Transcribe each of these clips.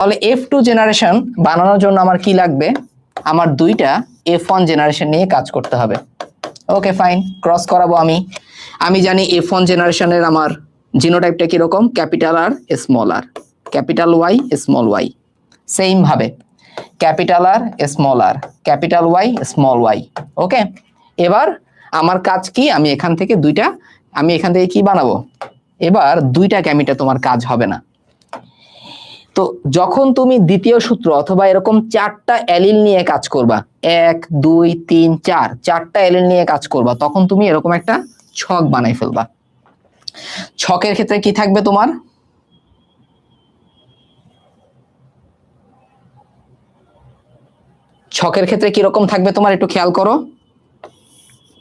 তাহলে F2 generation বানানোর জন্য আমার কি লাগবে, আমার দুইটা F1 জেনারেশন নিয়ে কাজ করতে হবে। ওকে ফাইন, ক্রস করাবো আমি জানি F1 জেনারেশনের আমার জিনোটাইপটা কিরকম, capital R small R, capital Y small Y. Same ভাবে capital R small R, capital Y small Y. Okay, এবার আমার কাজ কি, আমি এখান থেকে কি বানাবো, এবার দুইটা গ্যামিটে তোমার কাজ হবে না। তো যখন তুমি দ্বিতীয় সূত্র অথবা এরকম চারটা অ্যালিল নিয়ে কাজ করবা, 1 2 3 4, চারটা অ্যালিল নিয়ে কাজ করবা, তখন তুমি এরকম একটা ছক বানাই ফেলবা। ছকের ক্ষেত্রে কি থাকবে তোমার, ছকের ক্ষেত্রে কিরকম থাকবে তোমার একটু খেয়াল করো,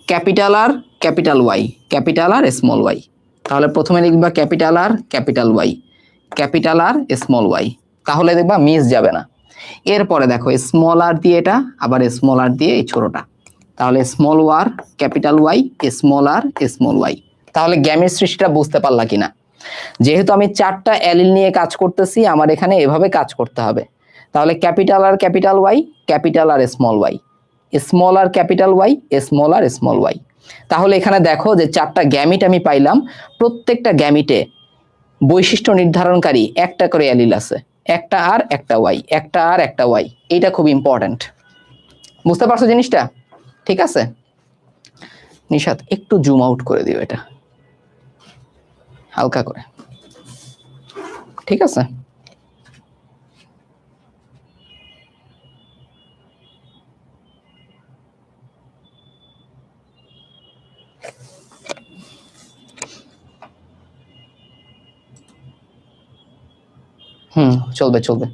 capital R capital Y, capital R small Y. তাহলে প্রথমে লিখবা capital R capital Y, capital R small Y, তাহলে দেখবা মিস যাবে না। এরপরে দেখো স্মল আর দিয়ে এটা, আবার স্মল আর দিয়ে এই ছোটটা, তাহলে small R capital Y, small R small Y. তাহলে গ্যামের সৃষ্টিটা বুঝতে পারলা কিনা? যেহেতু আমি চারটা অ্যালিল নিয়ে কাজ করতেছি, আমার এখানে এভাবে কাজ করতে হবে। তাহলে capital R capital Y, capital R small Y, small R capital Y, small R small Y. তাহলে এখানে দেখো যে চারটা গ্যামিট আমি পাইলাম, প্রত্যেকটা গ্যামিটে বৈশিষ্ট্য নির্ধারণকারী একটা করে অ্যালিল আছে, একটা আর একটা ওয়াই, একটা আর একটা ওয়াই। এইটা খুব ইম্পর্টেন্ট, বুঝতে পারছো জিনিসটা? ঠিক আছে নিশাত, একটু জুম আউট করে দিও এটা হালকা করে, ঠিক আছে? চলবে চলবে,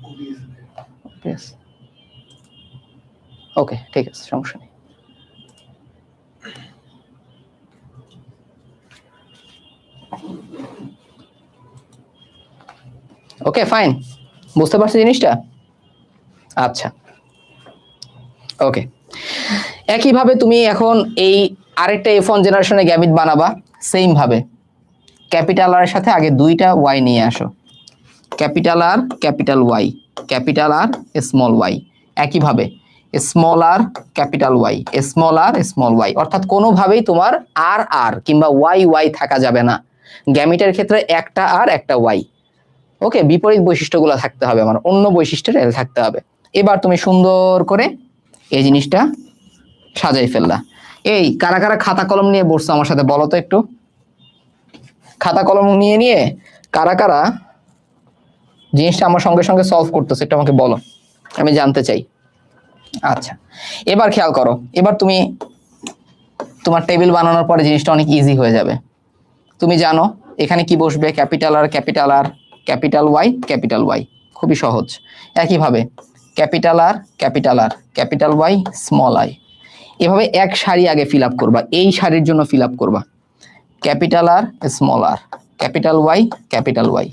ওকে ঠিক আছে, সমস্যা নেই। ওকে ফাইন, বুঝতে পারছো জিনিসটা? আচ্ছা ওকে, একইভাবে তুমি এখন এই আরেকটা F1 জেনারেশনের গ্যামিট বানাবা সেম ভাবে। ক্যাপিটাল আর এর সাথে আগে দুইটা ওয়াই নিয়ে আসো, capital R capital Y, capital R small Y. একইভাবে small R capital Y, small R small Y. অর্থাৎ কোনোভাবেই তোমার আর আর কিংবা ওয়াই ওয়াই থাকা যাবে না, গ্যামিটের ক্ষেত্রে একটা আর একটা ওয়াই। ওকে, বিপরীত বৈশিষ্ট্যগুলো থাকতে হবে, আমার অন্য বৈশিষ্ট্যের এল থাকতে হবে। এবার তুমি সুন্দর করে এই জিনিসটা সাজাই ফেললা। এই কারা কারা খাতা কলম নিয়ে বসছো আমার সাথে বলো তো একটু, খাতা কলম নিয়ে কারা কারা জিনিসটা আমার সঙ্গে সঙ্গে সলভ করতেছে একটু আমাকে বলো, আমি জানতে চাই। আচ্ছা এবার খেয়াল করো, এবার তুমি তোমার টেবিল বানানোর পরে জিনিসটা অনেক ইজি হয়ে যাবে। তুমি জানো এখানে কি বসবে, capital R capital R, capital Y capital Y, খুবই সহজ। একইভাবে capital R capital R, capital Y small I. এভাবে এক সারি আগে ফিল আপ করবা, এই সারির জন্য ফিল আপ করবা capital R small R, capital Y capital Y,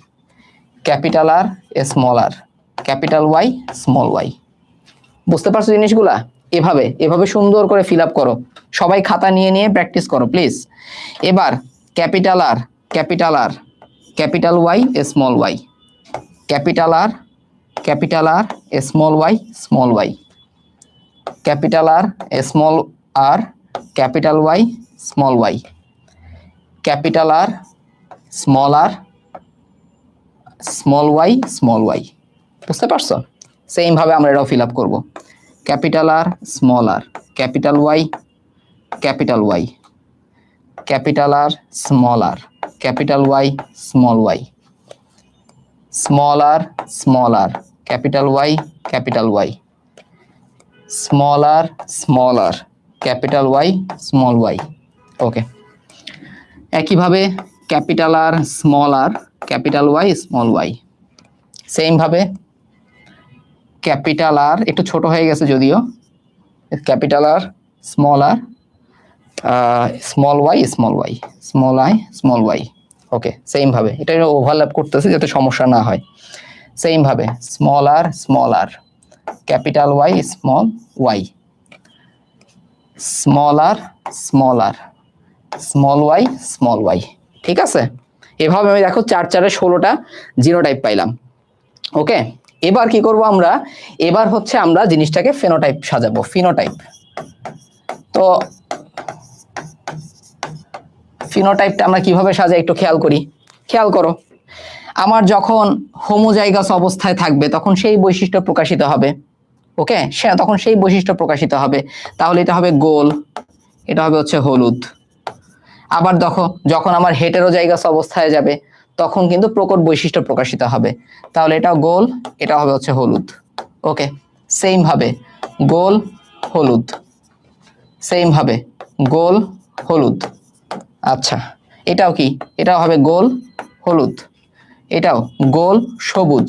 capital R small R, capital Y small Y. বুঝতে পারছো জিনিসগুলা? এভাবে এভাবে সুন্দর করে ফিল আপ করো, সবাই খাতা নিয়ে প্র্যাকটিস করো প্লিজ। এবার capital R capital R, capital Y small Y, capital R small Y small Y, capital R small R, capital Y small Y, capital R small Y small Y. বুঝতে পারছো? Same ভাবে আমরা এটাও fill up করবো, capital R small R, capital Y capital Y, capital R small R, capital Y small Y, small R capital Y capital Y, small R capital Y small Y. ওকে, একইভাবে capital R capital Y small Y. Same ভাবে capital R, একটু ছোট হয়ে গেছে যদিও, capital R small Y small Y, small I small Y. Okay, same ভাবে এটা overlap করতেছে যাতে সমস্যা না হয়। সেম ভাবে small R capital Y small Y, small R small Y small Y. ঠিক আছে, এভাবে আমি দেখো 4 4 16টা জিরো টাইপ পাইলাম। ওকে, এবার কি করব আমরা, এবার হচ্ছে আমরা জিনিসটাকে ফেনোটাইপ সাজাবো, ফিনোটাইপ। তো ফিনোটাইপটা আমরা কিভাবে সাজাই একটু খেয়াল করি, খেয়াল করো। আমার যখন হোমোজাইগাস অবস্থায় থাকবে তখন সেই বৈশিষ্ট্য প্রকাশিত হবে, ওকে, তখন সেই বৈশিষ্ট্য প্রকাশিত হবে। তাহলে এটা হবে গোল, এটা হবে হচ্ছে হলুদ। আবার দেখো যখন আমার হেটেরোজাইগাস অবস্থায় যাবে তখন কিন্তু প্রকট বৈশিষ্ট্য প্রকাশিত হবে। তাহলে এটা গোল, এটা হবে হচ্ছে হলুদ। ওকে, সেম ভাবে গোল হলুদ, সেম ভাবে গোল হলুদ। আচ্ছা, এটাও কি, এটাও হবে গোল হলুদ, এটাও গোল সবুজ।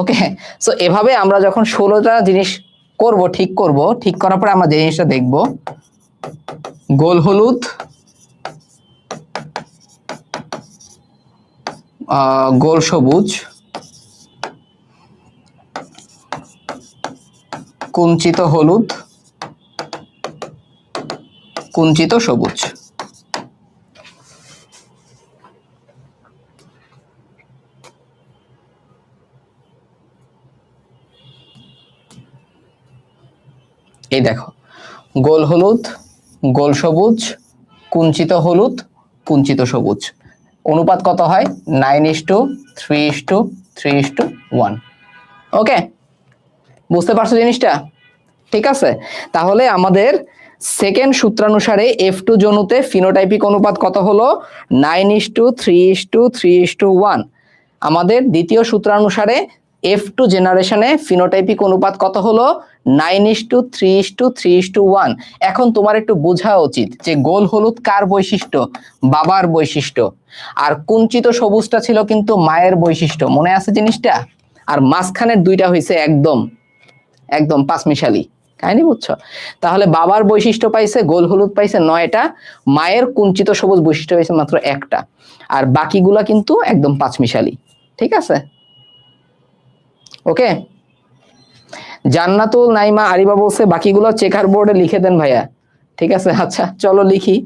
ওকে, সো এভাবে আমরা যখন 16টা জিনিস করব, ঠিক করব, ঠিক করার পরে আমরা যে জিনিসটা দেখব, গোল হলুদ, গোল সবুজ, কুঞ্চিত হলুদ, কুঞ্চিত সবুজ। এই দেখো, গোল হলুদ, গোল সবুজ, কুঞ্চিত হলুদ, কুঞ্চিত সবুজ। অনুপাত কত হয়? 9:3:3:1। ওকে, বুঝতে পারছো জিনিসটা? ঠিক আছে, তাহলে আমাদের সেকেন্ড সূত্রানুসারে F2 জনুতে ফিনোটাইপিক অনুপাত কত হলো? 9:3:3:1। আমাদের দ্বিতীয় সূত্রানুসারে F2 জেনারেশনে ফিনোটাইপিক অনুপাত কত হলো? 9:3:3:1। এখন তোমার একটু বোঝা উচিত যে গোল হলুদ কার বৈশিষ্ট্য? বাবার বৈশিষ্ট্য। আর কুঞ্চিত সবুজটা ছিল কিন্তু মায়ের বৈশিষ্ট্য, মনে আছে জিনিসটা? আর মাঝখানের দুইটা হয়েছে একদম একদম পাঁচমিশালি, কাহিনী বুঝছো? তাহলে বাবার বৈশিষ্ট্য পাইছে গোল হলুদ পাইছে 9টা, মায়ের কুঞ্চিত সবুজ বৈশিষ্ট্য পাইছে মাত্র একটা, আর বাকিগুলা কিন্তু একদম পাঁচমিশালি। ঠিক আছে, ওকে। জান্নাতুল নাইমা আরিবা বলছে বাকিগুলো চেকার বোর্ডে লিখে দেন ভাইয়া। ঠিক আছে, আচ্ছা চলো লিখি।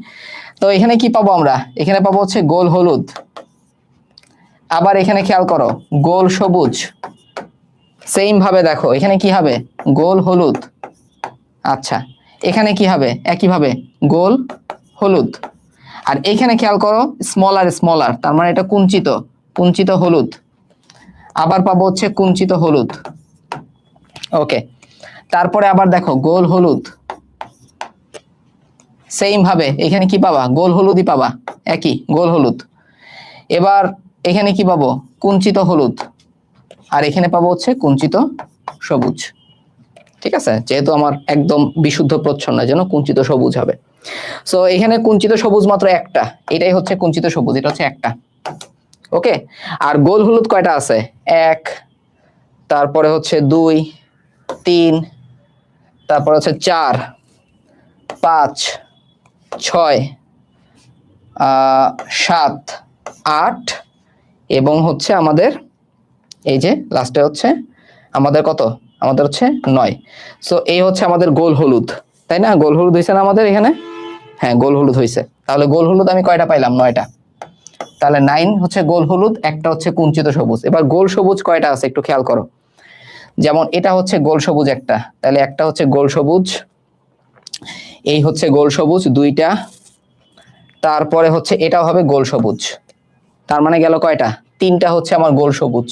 তো এখানে কি পাবো আমরা? এখানে পাবো হচ্ছে গোল হলুদ, আবার এখানে খেয়াল করো গোল সবুজ। সেম ভাবে দেখো এখানে কি হবে? গোল হলুদ। আচ্ছা, এখানে কি হবে? একইভাবে গোল হলুদ। আর এখানে খেয়াল করো স্মলার স্মলার, তার মানে এটা কুঞ্চিত, কুঞ্চিত হলুদ। আবার পাবো হচ্ছে কুঞ্চিত হলুদ। ওকে, তারপরে আবার দেখো গোল হলুদ। সেম ভাবে এখানে কি পাবা? গোল হলুদই পাবা, একই গোল হলুদ। এবার এখানে কি পাবো? কুঞ্চিত হলুদ। আর এখানে পাবো হচ্ছে কুঞ্চিত সবুজ। ঠিক আছে, যেহেতু আমার একদম বিশুদ্ধ প্রচ্ছন্ন যেন কুঞ্চিত সবুজ হবে। সো এখানে কুঞ্চিত সবুজ মাত্র একটা, এটাই হচ্ছে কুঞ্চিত সবুজ, এটা হচ্ছে একটা। ওকে, আর গোল হলুদ কয়টা আছে? 1, তারপরে হচ্ছে 2, 3, তারপরে হচ্ছে 4, 5, 6, 7, 8 এবং হচ্ছে আমাদের এই যে লাস্টে হচ্ছে আমাদের কত? আমাদের হচ্ছে 9। সো এই হচ্ছে আমাদের গোল হলুদ, তাই না? গোল হলুদ হয়েছে না আমাদের এখানে? হ্যাঁ, গোল হলুদ হয়েছে। তাহলে গোল হলুদ আমি কয়টা পাইলাম? 9টা। তাহলে 9 হচ্ছে গোল হলুদ, একটা হচ্ছে কুঞ্চিত সবুজ। এবার গোল সবুজ কয়টা আছে একটু খেয়াল করো। যেমন এটা হচ্ছে গোল সবুজ একটা, তাহলে একটা হচ্ছে গোল সবুজ, এই হচ্ছে গোল সবুজ 2টা, তারপরে হচ্ছে এটাও হবে গোল সবুজ। তার মানে গেল কয়টা? 3টা হচ্ছে আমার গোল সবুজ।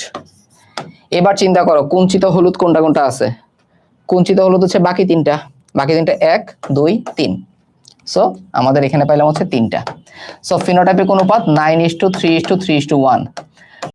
এবার চিন্তা করো কুঞ্চিত হলুদ কোনটা কোনটা আছে? কুঞ্চিত হলুদ হচ্ছে বাকি 3টা, বাকি 3টা 1, 2, 3। সো আমাদের এখানে পাইলাম হচ্ছে 3টা। সো ফিনোটাইপিক অনুপাত 9:3:3:1।